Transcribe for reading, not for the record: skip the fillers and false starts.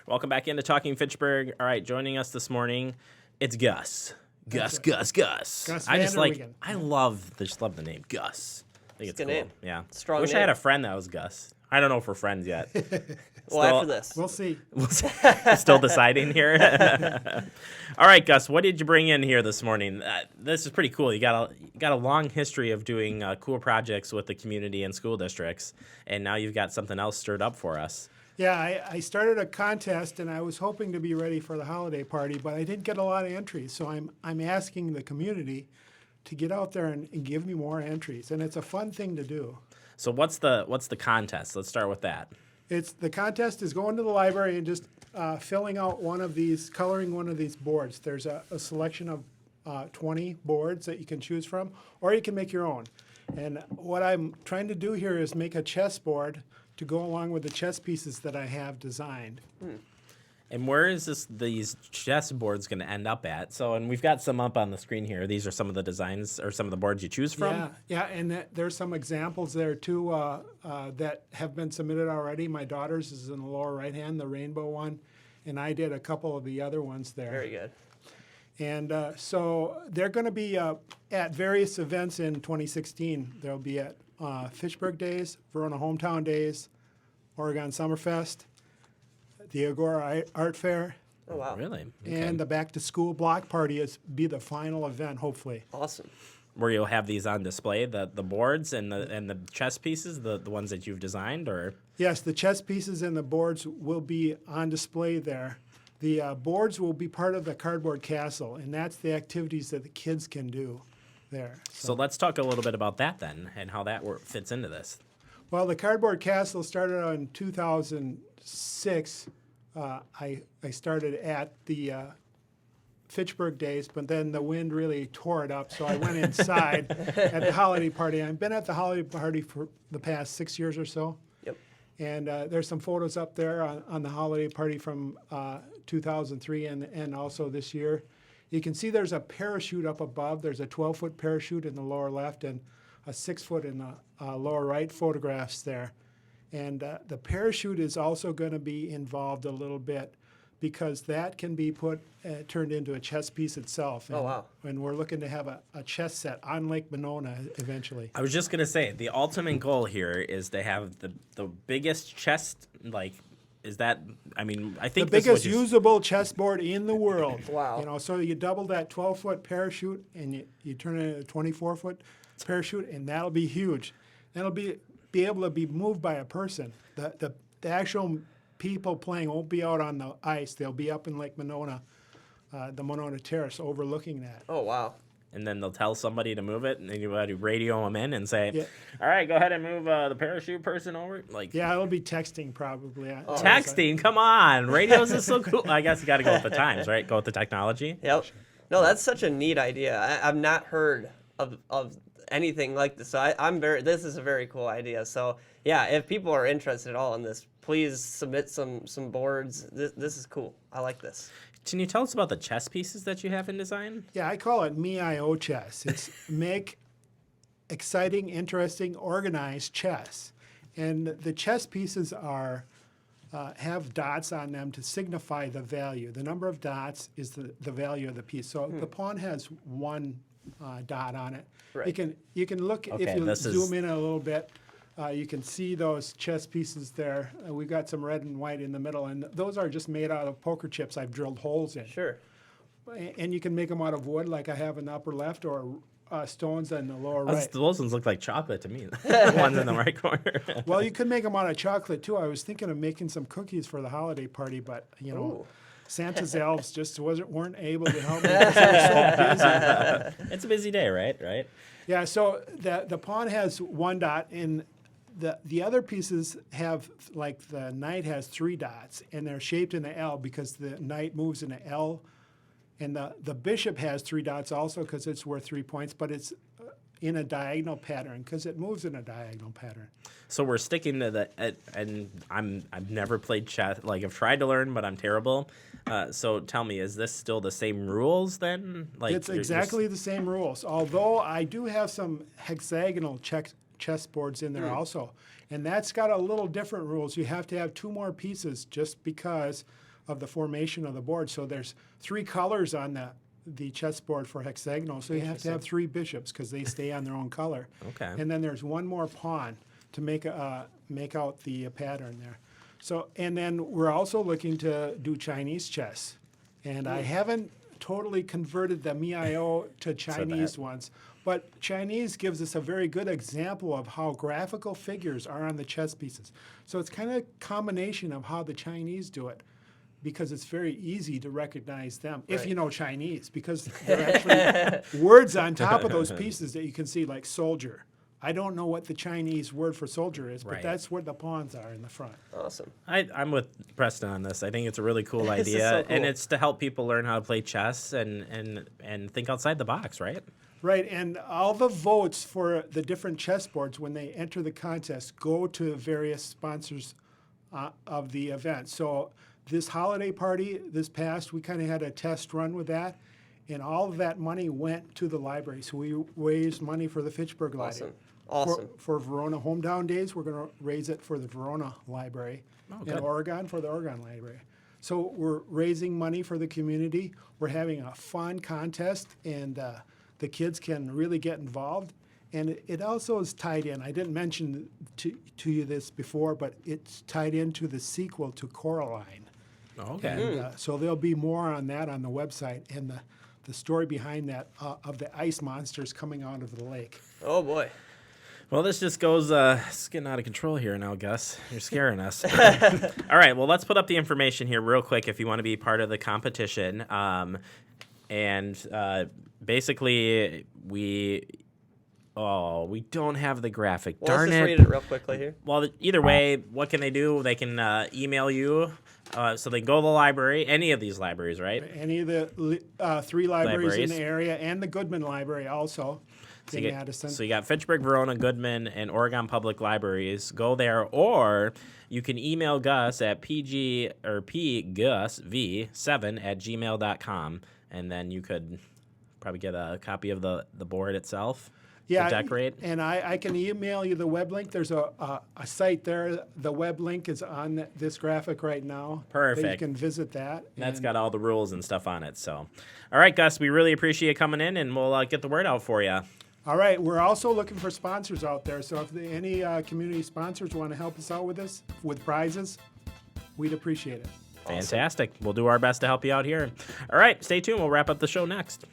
Welcome back into Talking Fitchburg. All right, joining us this morning, it's Gus. Gus. Gus I VanderWegen. just love the name Gus. I think it's cool. Name. Yeah. Strong Wish I name. had a friend that was Gus. I don't know if we're friends yet. Well, after this. We'll see. Still deciding here. All right, Gus, what did you bring in here this morning? This is pretty cool. You got a long history of doing cool projects with the community and school districts, and now you've got something else stirred up for us. Yeah, I started a contest, and I was hoping to be ready for the holiday party, but I didn't get a lot of entries. So I'm asking the community to get out there and give me more entries, and it's a fun thing to do. So what's the contest? Let's start with that. The contest is going to the library and just filling out coloring one of these boards. There's a selection of 20 boards that you can choose from, or you can make your own. And what I'm trying to do here is make a chessboard to go along with the chess pieces that I have designed. And where is these chess boards going to end up at? So, and we've got some up on the screen here. These are some of the designs or some of the boards you choose from. Yeah, and there's some examples there too that have been submitted already. My daughter's is in the lower right hand, the rainbow one, and I did a couple of the other ones there. Very good. And so they're going to be at various events in 2016. They'll be at Fitchburg Days, Verona Hometown Days, Oregon Summerfest, the Agora Art Fair, Oh, wow. Really? and the Back to School Block Party be the final event, hopefully. Awesome. Where you'll have these on display, the boards and the chess pieces, the ones that you've designed, or? Yes, the chess pieces and the boards will be on display there. The boards will be part of the cardboard castle, and that's the activities that the kids can do there. So let's talk a little bit about that then, and how that fits into this. Well, the cardboard castle started out in 2006. I started at the Fitchburg Days, but then the wind really tore it up, so I went inside at the holiday party. I've been at the holiday party for the past 6 years or so. Yep. And there's some photos up there on the holiday party from 2003 and also this year. You can see there's a parachute up above. There's a 12-foot parachute in the lower left and a 6-foot in the lower right photographs there. And the parachute is also going to be involved a little bit because that can be turned into a chess piece itself. And, Oh, wow. And we're looking to have a chess set on Lake Monona eventually. I was just going to say, the ultimate goal here is to have the biggest chest, is that, I mean, I think The biggest usable chessboard in the world. Wow. So you double that 12-foot parachute and you turn it into a 24-foot parachute, and that'll be huge. That'll be able to be moved by a person. The actual people playing won't be out on the ice. They'll be up in Lake Monona, the Monona Terrace, overlooking that. Oh, wow. And then they'll tell somebody to move it, and then you radio them in and say, Yeah. all right, go ahead and move the parachute person over. Yeah, it'll be texting probably. Texting, come on. Radios is so cool. I guess you got to go with the times, right? Go with the technology. Yep. No, that's such a neat idea. I've not heard of anything like this. So this is a very cool idea. So yeah, if people are interested at all in this, please submit some boards. This is cool. I like this. Can you tell us about the chess pieces that you have in design? Yeah, I call it Me-I-O chess. It's make exciting, interesting, organized chess. And the chess pieces have dots on them to signify the value. The number of dots is the value of the piece. So the pawn has one dot on it. Right. You can look, Okay, if you this zoom is- in a little bit, you can see those chess pieces there. We've got some red and white in the middle, and those are just made out of poker chips I've drilled holes in. Sure. And you can make them out of wood like I have in the upper left, or stones in the lower right. Those ones look like chocolate to me. The ones in the right corner. Well, you could make them out of chocolate too. I was thinking of making some cookies for the holiday party, but Ooh. Santa's elves just weren't able to help me because they were so busy. It's a busy day, right? Yeah, so the pawn has one dot, and the other pieces have, like the knight has 3 dots, and they're shaped in an L because the knight moves in an L. And the bishop has 3 dots also because it's worth 3 points, but it's in a diagonal pattern because it moves in a diagonal pattern. So we're sticking to and I've never played chess. I've tried to learn, but I'm terrible. So tell me, is this still the same rules then? It's exactly the same rules, although I do have some hexagonal chessboards in there also. And that's got a little different rules. You have to have 2 more pieces just because of the formation of the board. So there's 3 colors on the chessboard for hexagonal. So you have to have 3 bishops because they stay on their own color. Okay. And then there's 1 more pawn to make out the pattern there. So, and then we're also looking to do Chinese chess. And I haven't totally converted the Miao to Chinese ones, but Chinese gives us a very good example of how graphical figures are on the chess pieces. So it's kind of a combination of how the Chinese do it, because it's very easy to recognize them if you know Chinese, because there are actually words on top of those pieces that you can see, like soldier. I don't know what the Chinese word for soldier is, but that's where the pawns are in the front. Awesome. I'm with Preston on this. I think it's a really cool This is idea, so cool. and it's to help people learn how to play chess and think outside the box, right? Right, and all the votes for the different chessboards when they enter the contest go to various sponsors of the event. So this holiday party, this past, we kind of had a test run with that, and all of that money went to the library. So we raised money for the Fitchburg Library. Awesome. For Verona Hometown Days, we're going to raise it for the Verona Library. In Oregon, for the Oregon Library. So we're raising money for the community. We're having a fun contest, and the kids can really get involved. And it also is tied in. I didn't mention to you this before, but it's tied into the sequel to Coraline. Okay. And, so there'll be more on that on the website, and the story behind that of the ice monsters coming out of the lake. Oh boy. Well, this just goes, it's getting out of control here now, Gus. You're scaring us. All right, well, let's put up the information here real quick if you want to be part of the competition. Basically, we don't have the graphic. Well, Darn let's just it. read it real quickly here. Well, either way, what can they do? They can email you. So they can go to the library, any of these libraries, right? Any of the 3 libraries in the area, and the Goodman Library also. So in you, Madison. so you got Fitchburg, Verona, Goodman, and Oregon Public Libraries. Go there, or you can email Gus at pgusv7@gmail.com, and then you could probably get a copy of the board itself to decorate. And I can email you the web link. There's a site there. The web link is on this graphic right now. Perfect. That you can visit that. That's got all the rules and stuff on it. So, all right, Gus, we really appreciate you coming in, and we'll get the word out for you. All right, we're also looking for sponsors out there. So if any community sponsors want to help us out with this, with prizes, we'd appreciate it. Fantastic. We'll do our best to help you out here. All right, stay tuned. We'll wrap up the show next.